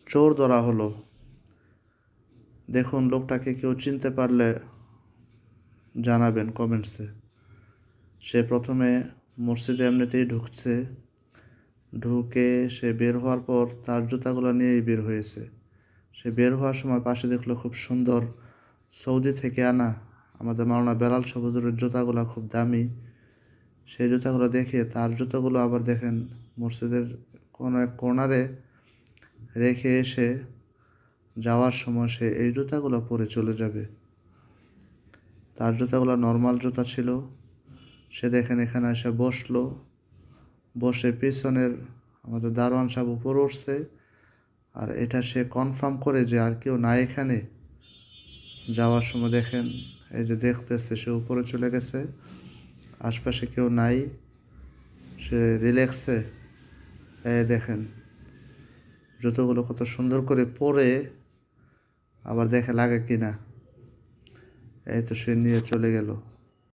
চোর ধরা হলো। দেখুন, লোকটাকে কেউ চিনতে পারলে জানাবেন কমেন্টসে। সে প্রথমে মসজিদে এমনিতেই ঢুকছে, ঢুকে সে বের হওয়ার পর তার জুতাগুলো নিয়েই বের হয়েছে। সে বের হওয়ার সময় পাশে দেখলো খুব সুন্দর সৌদি থেকে আনা আমাদের মাওলানা বেলাল শাহ হুজুরের জুতাগুলো খুব দামি। সেই জুতাগুলো দেখে তার জুতাগুলো আবার দেখেন মসজিদের কোনো এক কর্নারে রেখে এসে যাওয়ার সময় সে এই জুতাগুলো পরে চলে যাবে। তার জুতাগুলো নর্মাল জুতা ছিল। সে দেখেন এখানে এসে বসলো, বসে পিছনের আমাদের দারোয়ান সাহেব উপরে উঠছে। আর এটা সে কনফার্ম করে যে আর কেউ নাই এখানে। যাওয়ার সময় দেখেন এই যে দেখতেছে সে উপরে চলে গেছে, আশপাশে কেউ নাই, সে রিল্যাক্সে দেখেন জুতোগুলো কত সুন্দর করে পরে আবার দেখে লাগে কিনা। এই তো সে নিয়ে চলে গেল।